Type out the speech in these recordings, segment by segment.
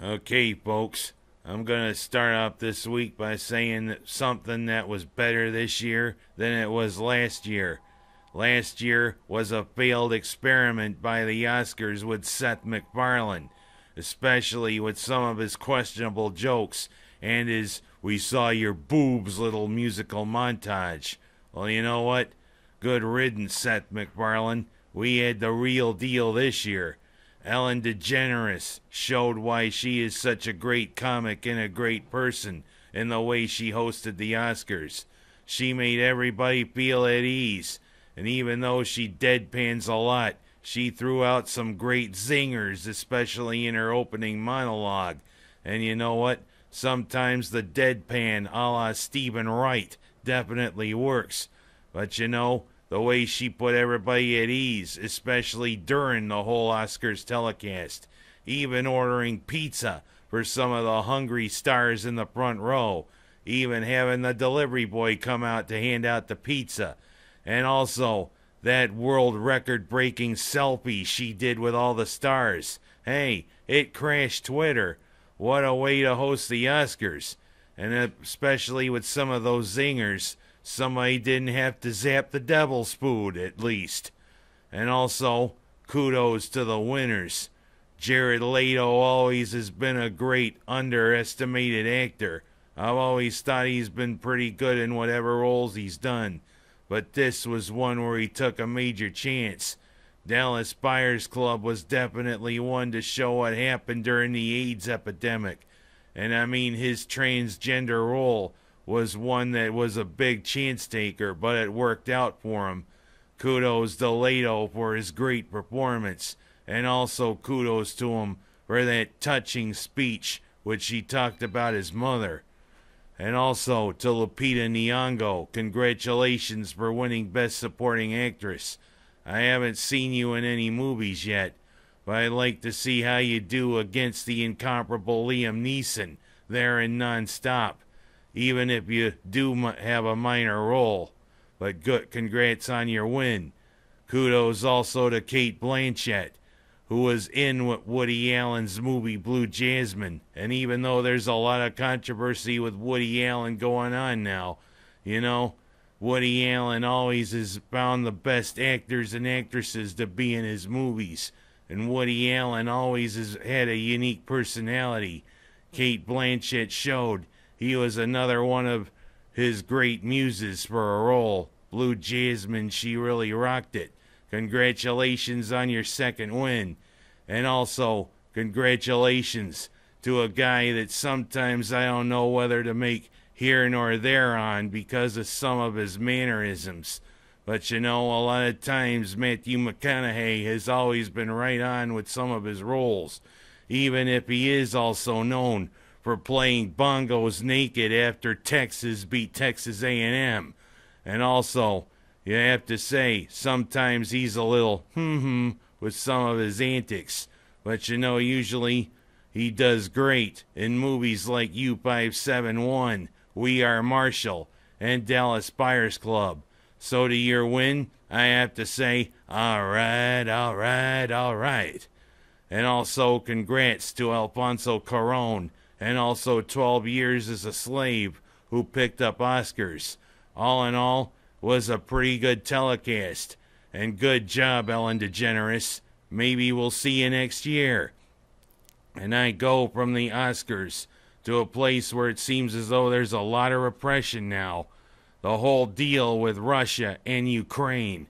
Okay, folks, I'm going to start off this week by saying that something that was better this year than it was last year. Last year was a failed experiment by the Oscars with Seth MacFarlane, especially with some of his questionable jokes and his "we saw your boobs" little musical montage. Well, you know what? Good riddance, Seth MacFarlane. We had the real deal this year. Ellen DeGeneres showed why she is such a great comic and a great person in the way she hosted the Oscars. She made everybody feel at ease, and even though she deadpans a lot, she threw out some great zingers, especially in her opening monologue. And you know what? Sometimes the deadpan a la Stephen Wright definitely works. But you know, the way she put everybody at ease, especially during the whole Oscars telecast, even ordering pizza for some of the hungry stars in the front row, even having the delivery boy come out to hand out the pizza, and also that world record-breaking selfie she did with all the stars. Hey, it crashed Twitter. What a way to host the Oscars. And especially with some of those zingers, somebody didn't have to zap the devil's food, at least. And also, kudos to the winners. Jared Leto always has been a great underestimated actor. I've always thought he's been pretty good in whatever roles he's done. But this was one where he took a major chance. Dallas Buyers Club was definitely one to show what happened during the AIDS epidemic. And I mean, his transgender role was one that was a big chance taker, but it worked out for him. Kudos to Leto for his great performance, and also kudos to him for that touching speech which he talked about his mother. And also to Lupita Nyong'o, congratulations for winning Best Supporting Actress. I haven't seen you in any movies yet, but I'd like to see how you do against the incomparable Liam Neeson there in Non-Stop, even if you do have a minor role. But good, congrats on your win. Kudos also to Cate Blanchett, who was in Woody Allen's movie Blue Jasmine. And even though there's a lot of controversy with Woody Allen going on now, you know, Woody Allen always has found the best actors and actresses to be in his movies. And Woody Allen always has had a unique personality. Cate Blanchett showed he was another one of his great muses for a role. Blue Jasmine, she really rocked it. Congratulations on your second win. And also, congratulations to a guy that sometimes I don't know whether to make here nor there on because of some of his mannerisms. But you know, a lot of times Matthew McConaughey has always been right on with some of his roles, even if he is also known for playing bongos naked after Texas beat Texas A&M. And also, you have to say, sometimes he's a little with some of his antics. But you know, usually he does great in movies like U571, We Are Marshall, and Dallas Buyers Club. So to your win, I have to say, all right, all right, all right. And also congrats to Alfonso Cuarón, and also 12 Years as a Slave, who picked up Oscars. All in all, was a pretty good telecast. And good job, Ellen DeGeneres. Maybe we'll see you next year. And I go from the Oscars to a place where it seems as though there's a lot of repression now. The whole deal with Russia and Ukraine.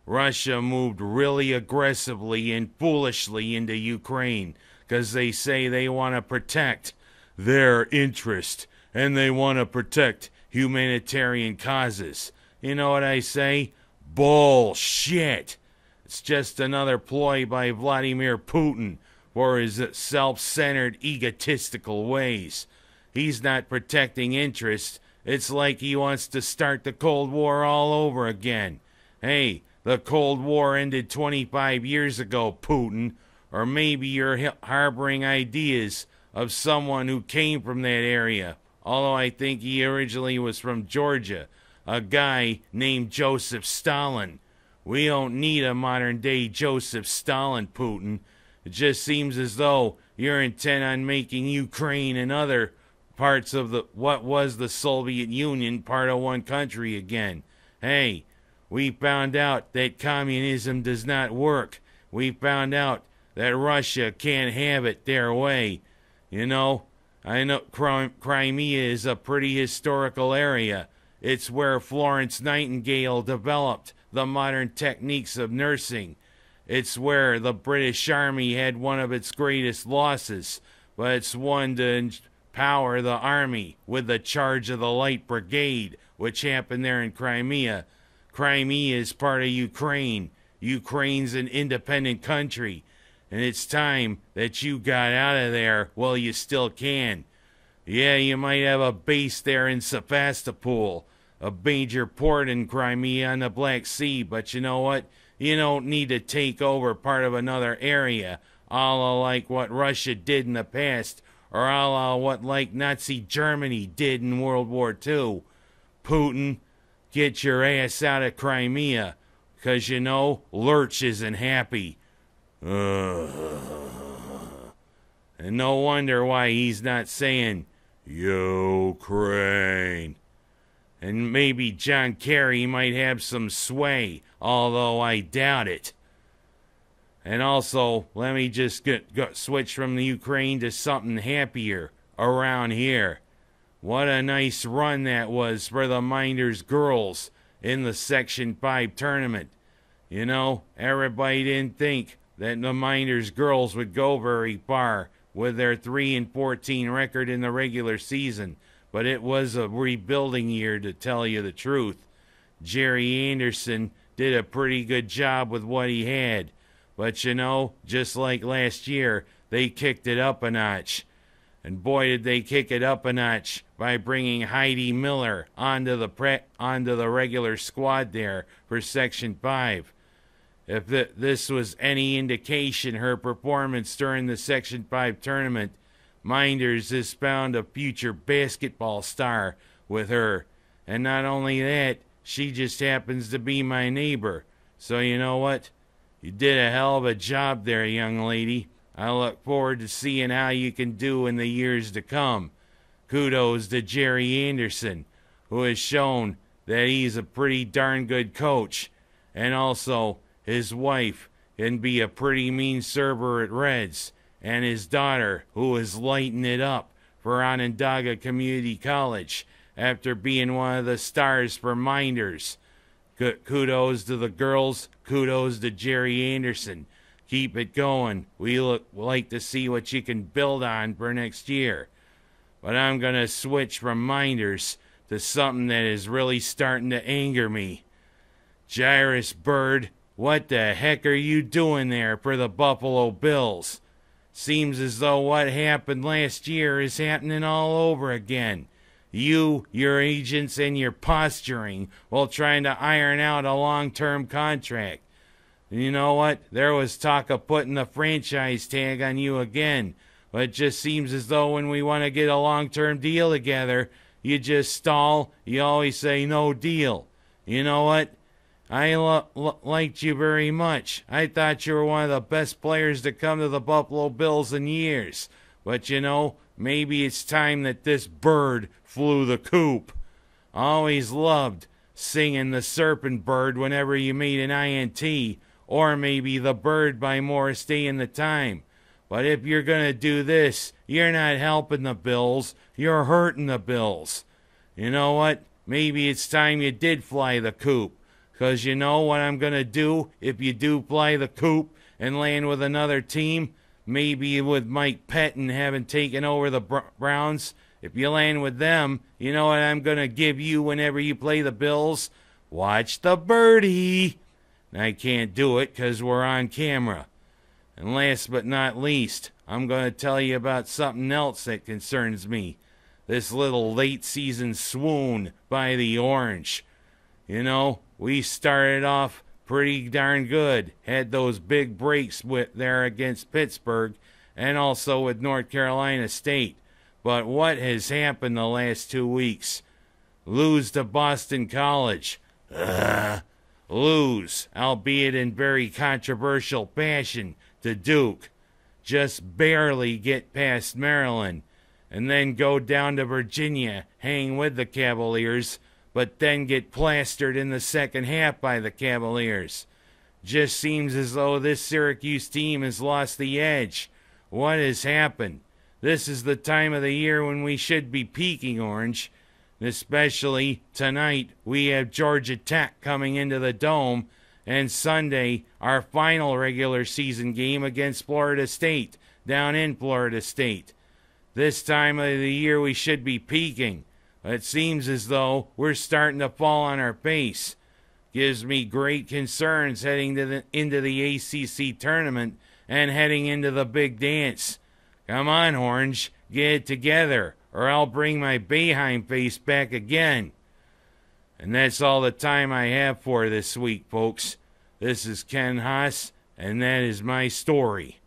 Russia moved really aggressively and foolishly into Ukraine because they say they want to protect their interest and they want to protect humanitarian causes. You know what I say? Bullshit. It's just another ploy by Vladimir Putin for his self-centered, egotistical ways. He's not protecting interests. It's like he wants to start the Cold War all over again. Hey, the Cold War ended 25 years ago, Putin. Or maybe you're harboring ideas of someone who came from that area. although I think he originally was from Georgia, a guy named Joseph Stalin. We don't need a modern-day Joseph Stalin, Putin. It just seems as though you're intent on making Ukraine and other parts of what was the Soviet Union part of one country again. Hey, we found out that communism does not work. We found out that Russia can't have it their way. You know, I know Crimea is a pretty historical area. It's where Florence Nightingale developed the modern techniques of nursing. It's where the British Army had one of its greatest losses, but it's won to empower the army with the charge of the Light Brigade, which happened there in Crimea. Crimea is part of Ukraine. Ukraine's an independent country, and it's time that you got out of there while you still can. Yeah, you might have a base there in Sevastopol, a major port in Crimea on the Black Sea, but you know what? You don't need to take over part of another area, a la like what Russia did in the past, or a la what like Nazi Germany did in World War II. Putin, get your ass out of Crimea, 'cause you know, Lurch isn't happy. And no wonder why he's not saying, Ukraine. And maybe John Kerry might have some sway, although I doubt it. And also, let me just switch from the Ukraine to something happier around here. What a nice run that was for the Mynderse girls in the Section 5 tournament. You know, everybody didn't think that the Mynderse girls would go very far with their 3-14 record in the regular season, but it was a rebuilding year, to tell you the truth. Jerry Anderson did a pretty good job with what he had, but you know, just like last year, they kicked it up a notch. And boy, did they kick it up a notch by bringing Heidi Miller onto the regular squad there for Section 5. If this was any indication, her performance during the Section 5 tournament, Mynderse has found a future basketball star with her. And not only that, she just happens to be my neighbor. So you know what? You did a hell of a job there, young lady. I look forward to seeing how you can do in the years to come. Kudos to Jerry Anderson, who has shown that he's a pretty darn good coach. And also, his wife can be a pretty mean server at Reds. And his daughter, who is lighting it up for Onondaga Community College after being one of the stars for Mynderse. Kudos to the girls. Kudos to Jerry Anderson. Keep it going. We like to see what you can build on for next year. But I'm going to switch from Mynderse to something that is really starting to anger me. Jairus Byrd, what the heck are you doing there for the Buffalo Bills? Seems as though what happened last year is happening all over again. You, your agents, and your posturing while trying to iron out a long-term contract. And you know what? There was talk of putting the franchise tag on you again. But it just seems as though when we want to get a long-term deal together, you just stall. You always say no deal. You know what? I liked you very much. I thought you were one of the best players to come to the Buffalo Bills in years. But you know, maybe it's time that this bird flew the coop. Always loved singing the Serpent Bird whenever you made an INT, or maybe The Bird by Morris Day and the Time. But if you're going to do this, you're not helping the Bills, you're hurting the Bills. You know what? Maybe it's time you did fly the coop. 'Cause you know what I'm going to do if you do fly the coop and land with another team? Maybe with Mike Pettin having taken over the Browns. If you land with them, you know what I'm going to give you whenever you play the Bills? Watch the birdie. I can't do it 'cause we're on camera. And last but not least, I'm going to tell you about something else that concerns me. This little late season swoon by the Orange. You know, we started off pretty darn good. Had those big breaks there against Pittsburgh and also with North Carolina State. But what has happened the last 2 weeks? Lose to Boston College. Lose, albeit in very controversial fashion, to Duke. Just barely get past Maryland. And then go down to Virginia, hang with the Cavaliers, but then get plastered in the second half by the Cavaliers. Just seems as though this Syracuse team has lost the edge. What has happened? This is the time of the year when we should be peaking, Orange. Especially tonight, we have Georgia Tech coming into the Dome, and Sunday, our final regular season game against Florida State, down in Florida State. This time of the year, we should be peaking. It seems as though we're starting to fall on our face. Gives me great concerns heading into the ACC tournament and heading into the big dance. Come on, Orange, get it together, or I'll bring my Boeheim face back again. And that's all the time I have for this week, folks. This is Ken Haas, and that is my story.